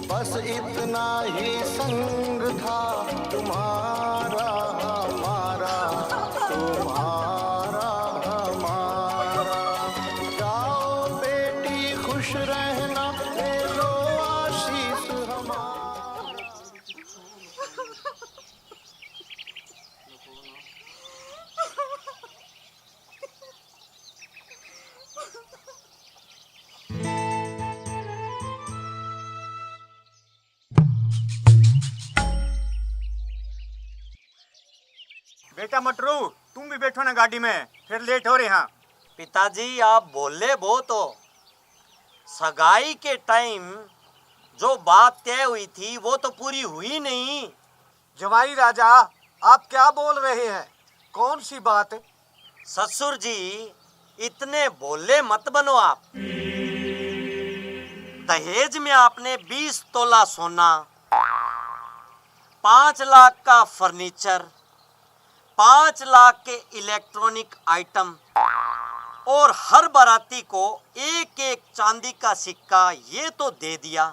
बस इतना ही संग था तुम्हारा हमारा, तुम्हारा हमारा। जाओ बेटी खुश रहना, ले लो आशीष हमारा। बेटा मटरू, तुम भी बैठो ना गाड़ी में, फिर लेट हो रहे हैं। पिताजी आप बोले बहुत हो। सगाई के टाइम जो बात तय हुई थी वो तो पूरी हुई नहीं। जवाई राजा, आप क्या बोल रहे हैं? कौन सी बात? ससुर जी इतने बोले मत बनो आप। दहेज में आपने 20 तोला सोना, 5 लाख का फर्नीचर, 5 लाख के इलेक्ट्रॉनिक आइटम और हर बाराती को एक एक चांदी का सिक्का ये तो दे दिया।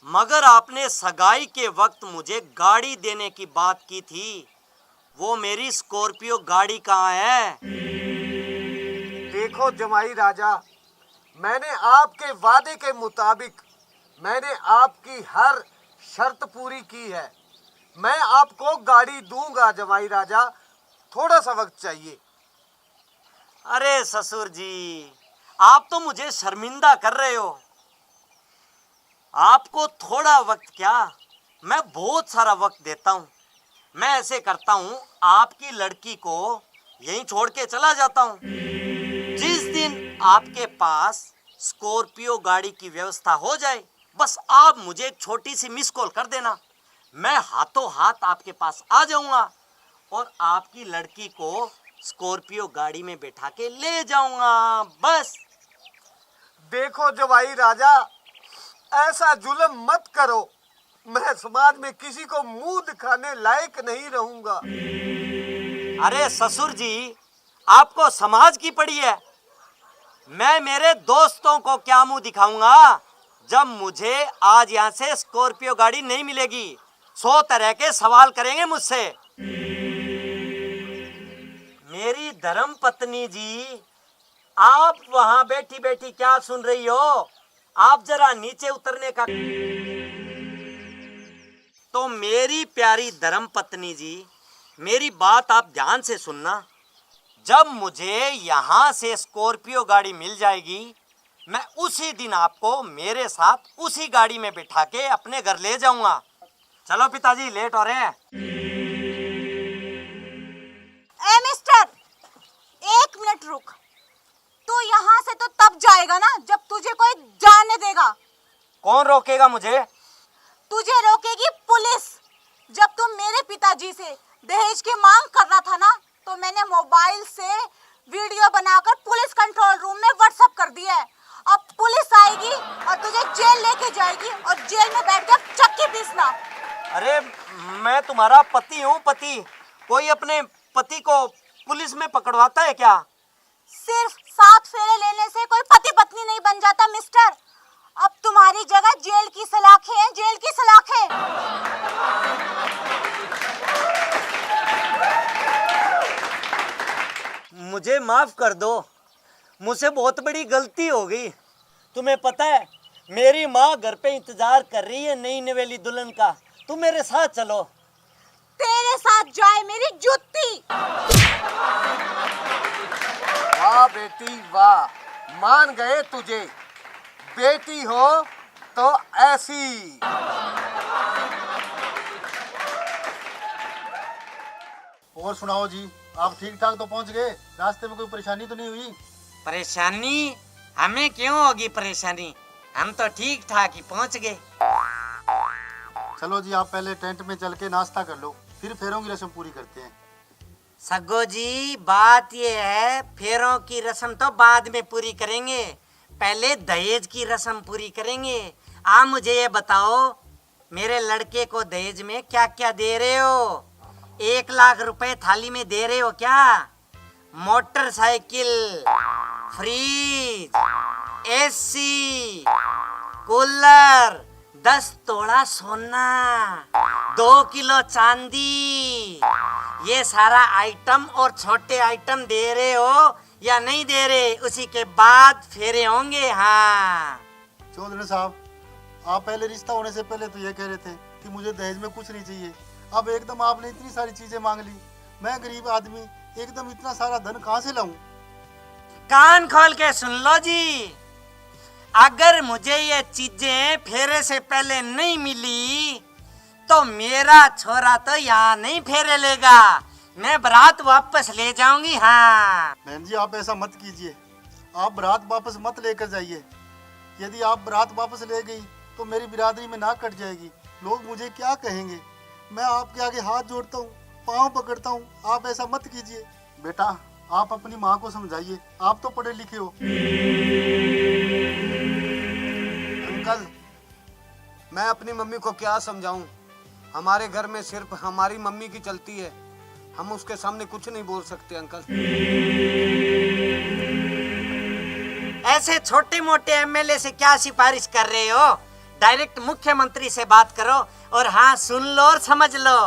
मगर आपने सगाई के वक्त मुझे गाड़ी देने की बात की थी, वो मेरी स्कॉर्पियो गाड़ी कहाँ है? देखो जमाई राजा, मैंने आपके वादे के मुताबिक मैंने आपकी हर शर्त पूरी की है। मैं आपको गाड़ी दूंगा जमाई राजा, थोड़ा सा वक्त चाहिए। अरे ससुर जी, आप तो मुझे शर्मिंदा कर रहे हो। आपको थोड़ा वक्त क्या, मैं बहुत सारा वक्त देता हूँ। मैं ऐसे करता हूँ, आपकी लड़की को यहीं छोड़ के चला जाता हूँ। जिस दिन आपके पास स्कॉर्पियो गाड़ी की व्यवस्था हो जाए, बस आप मुझे एक छोटी सी मिस कॉल कर देना, मैं हाथों हाथ आपके पास आ जाऊंगा और आपकी लड़की को स्कॉर्पियो गाड़ी में बैठा के ले जाऊंगा। बस। देखो जवाई राजा, ऐसा जुल्म मत करो। मैं समाज में किसी को मुंह दिखाने लायक नहीं रहूंगा। अरे ससुर जी, आपको समाज की पड़ी है। मैं मेरे दोस्तों को क्या मुंह दिखाऊंगा जब मुझे आज यहाँ से स्कॉर्पियो गाड़ी नहीं मिलेगी। 100 तरह के सवाल करेंगे मुझसे। मेरी धर्म पत्नी जी, आप वहां बैठी बैठी क्या सुन रही हो? आप जरा नीचे उतरने का। तो मेरी प्यारी धर्म पत्नी जी, मेरी बात आप ध्यान से सुनना। जब मुझे यहाँ से स्कॉर्पियो गाड़ी मिल जाएगी, मैं उसी दिन आपको मेरे साथ उसी गाड़ी में बिठा के अपने घर ले जाऊंगा। चलो पिताजी, लेट हो रहे हैं। ए मिस्टर, 1 मिनट रुक। तू यहाँ से तो तब जाएगा ना जब तुझे कोई जाने देगा। कौन रोकेगा मुझे? तुझे रोकेगी पुलिस। जब तुम मेरे पिताजी से दहेज की मांग कर रहा था ना, तो मैंने मोबाइल से वीडियो बनाकर पुलिस कंट्रोल रूम में व्हाट्सएप कर दिया है। अब पुलिस आएगी और तुझे जेल लेके जाएगी और जेल में बैठ कर चक्की पीसना। अरे मैं तुम्हारा पति हूँ, पति। कोई अपने पति को पुलिस में पकड़वाता है क्या? सिर्फ 7 फेरे लेने से कोई पति पत्नी नहीं बन जाता मिस्टर। अब तुम्हारी जगह जेल की सलाखें हैं, जेल की सलाखें। मुझे माफ कर दो, मुझसे बहुत बड़ी गलती हो गई। तुम्हें पता है, मेरी माँ घर पे इंतजार कर रही है नई नवेली दुल्हन का। तुम मेरे साथ चलो। तेरे साथ जाए मेरी जुत्ती। वाह बेटी वाह, मान गए तुझे। बेटी हो तो ऐसी। और सुनाओ जी, आप ठीक ठाक तो पहुंच गए? रास्ते में कोई परेशानी तो नहीं हुई? परेशानी? हमें क्यों होगी परेशानी? हम तो ठीक ठाक ही पहुंच गए। चलो जी, आप पहले टेंट में चल के नाश्ता कर लो, फिर फेरों की रस्म पूरी करते हैं। सगो जी, बात ये है, फेरों की रस्म तो बाद में पूरी करेंगे, पहले दहेज की रस्म पूरी करेंगे। आप मुझे ये बताओ, मेरे लड़के को दहेज में क्या क्या दे रहे हो? 1 लाख रुपए थाली में दे रहे हो क्या? मोटरसाइकिल, फ्रिज, एसी, कूलर, 10 तोला सोना, 2 किलो चांदी, ये सारा आइटम और छोटे आइटम दे रहे हो या नहीं दे रहे? उसी के बाद फेरे होंगे। हाँ चौधरी साहब, आप पहले रिश्ता होने से पहले तो ये कह रहे थे कि मुझे दहेज में कुछ नहीं चाहिए। अब एकदम आपने इतनी सारी चीजें मांग ली। मैं गरीब आदमी, एकदम इतना सारा धन कहाँ से लाऊं? कान खोल के सुन लो जी, अगर मुझे ये चीजें फेरे से पहले नहीं मिली तो मेरा छोरा तो यहाँ नहीं फेरे लेगा, मैं बारात वापस ले जाऊंगी। हाँ बहन जी, आप ऐसा मत कीजिए, आप बारात वापस मत लेकर जाइए। यदि आप बारात वापस ले गई तो मेरी बिरादरी में नाक कट जाएगी, लोग मुझे क्या कहेंगे। मैं आपके आगे हाथ जोड़ता हूँ, पाँव पकड़ता हूँ, आप ऐसा मत कीजिए। बेटा, आप अपनी माँ को समझाइए, आप तो पढ़े लिखे हो। अंकल, मैं अपनी मम्मी को क्या समझाऊं? हमारे घर में सिर्फ हमारी मम्मी की चलती है, हम उसके सामने कुछ नहीं बोल सकते अंकल। ऐसे छोटे मोटे एमएलए से क्या सिफारिश कर रहे हो? डायरेक्ट मुख्यमंत्री से बात करो। और हाँ, सुन लो और समझ लो,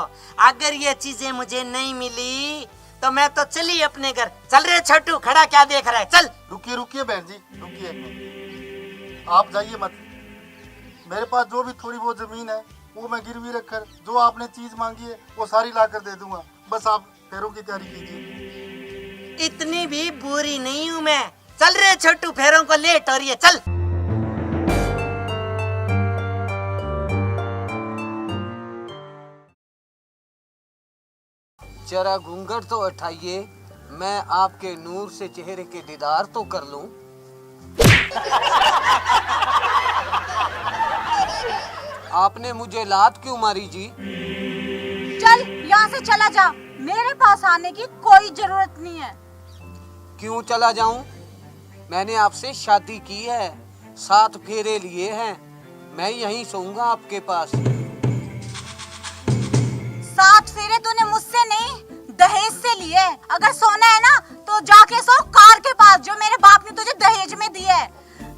अगर ये चीजें मुझे नहीं मिली तो मैं तो चली अपने घर। चल रे छोटू, खड़ा क्या देख रहा है, चल। रुकिए रुकिए बहन जी, रुकिए, आप जाइए मत। मेरे पास जो भी थोड़ी बहुत जमीन है वो मैं गिरवी रखकर जो आपने चीज मांगी है वो सारी ला कर दे दूंगा। बस आप फेरों की तैयारी कीजिए। इतनी भी बुरी नहीं हूँ मैं। चल रे छोटू, फेरों को लेट हो रही है, चल। जरा घूंघट तो उठाइए, मैं आपके नूर से चेहरे के दीदार तो कर लूं। आपने मुझे लात क्यों मारी जी? चल यहाँ से चला जा, मेरे पास आने की कोई जरूरत नहीं है। क्यों चला जाऊं? मैंने आपसे शादी की है, 7 फेरे लिए हैं, मैं यहीं सोऊंगा आपके पास। 7 फेरे तूने मुझसे नहीं, दहेज से लिए। अगर सोना है ना तो जाके सो कार के पास जो मेरे बाप ने तुझे दहेज में दी है।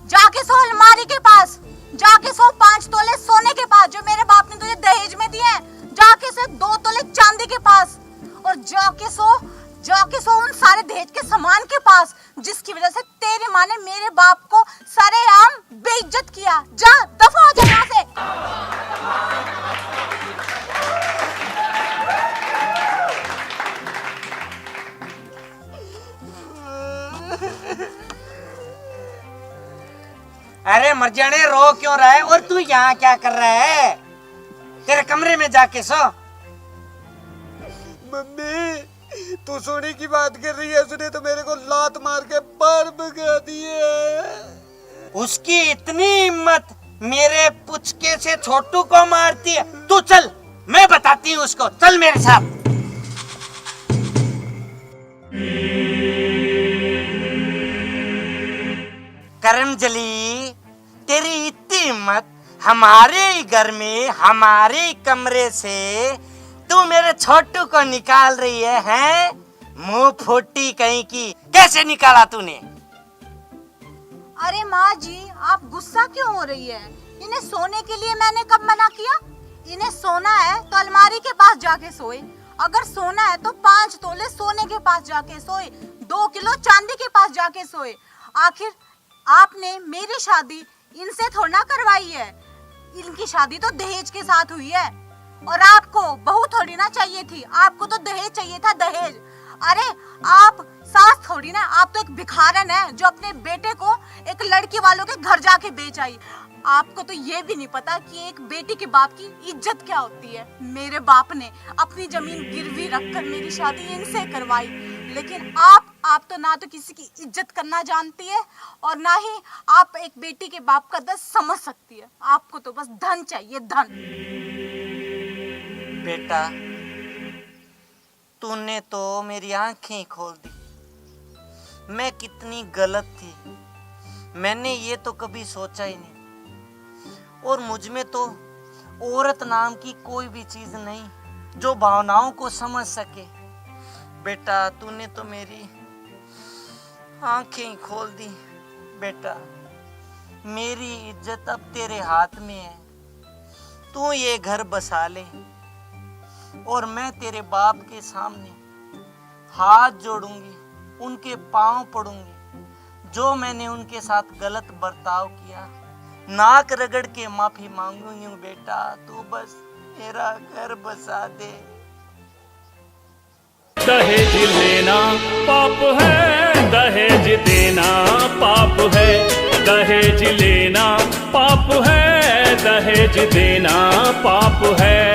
जाके सो अलमारी के पास, जाके सो 5 तोले सोने के पास जो मेरे बाप ने तुझे दहेज में दिए। जाके सो 2 तोले चांदी के पास, और जाके सो उन सारे दहेज के सामान के पास जिसकी वजह से तेरी माँ ने मेरे बाप को सरेआम बेइज्जत किया। जा, दफा हो जा यहाँ से। अरे मर जाने, रो क्यों रहा है? और तू यहाँ क्या कर रहा है? तेरे कमरे में जाके सो। मम्मी, तू सोने की बात कर रही है, उसने तो मेरे को लात मार के पार भगा दिए। उसकी इतनी हिम्मत, मेरे पुचके से छोटू को मारती है। तू चल, मैं बताती हूँ उसको, चल मेरे साथ। करमजली, तेरी इतनी हिम्मत, हमारे ही घर में हमारे ही कमरे से तू मेरे छोटू को निकाल रही है, हैं? मुंह फूटी कहीं की, कैसे निकाला तूने? अरे माँ जी, आप गुस्सा क्यों हो रही है? इन्हें सोने के लिए मैंने कब मना किया? इन्हें सोना है तो अलमारी के पास जाके सोए, अगर सोना है तो 5 तोले सोने के पास जाके सोए, 2 किलो चांदी के पास जाके सोए। आखिर आपने मेरी शादी इनसे थोड़ा ना करवाई है, इनकी शादी तो दहेज के साथ हुई है। और आपको बहू थोड़ी ना चाहिए थी, आपको तो दहेज चाहिए था, दहेज। अरे आप सास थोड़ी ना, आप तो एक भिखारन है जो अपने बेटे को एक लड़की वालों के घर जाके बेच आई। आपको तो ये भी नहीं पता कि एक बेटी के बाप की इज्जत क्या होती है। मेरे बाप ने अपनी जमीन गिरवी रखकर मेरी शादी इनसे करवाई, लेकिन आप तो ना तो किसी की इज्जत करना जानती है और ना ही आप एक बेटी के बाप का दर्द समझ सकती है। आपको तो बस धन चाहिए, धन। बेटा, तूने तो मेरी आंखें खोल दी। मैं कितनी गलत थी, मैंने ये तो कभी सोचा ही नहीं। और मुझ में तो औरत नाम की कोई भी चीज नहीं जो भावनाओं को समझ सके। बेटा, तूने तो मेरी आंखें ही खोल दी। बेटा, मेरी इज्जत अब तेरे हाथ में है। तू ये घर बसा ले और मैं तेरे बाप के सामने हाथ जोड़ूंगी, उनके पांव पड़ूंगी। जो मैंने उनके साथ गलत बर्ताव किया, नाक रगड़ के माफी मांगूंगी। बेटा तू बस मेरा घर बसा दे। दहेज लेना पाप है, दहेज देना पाप है। दहेज लेना पाप है, दहेज देना पाप है।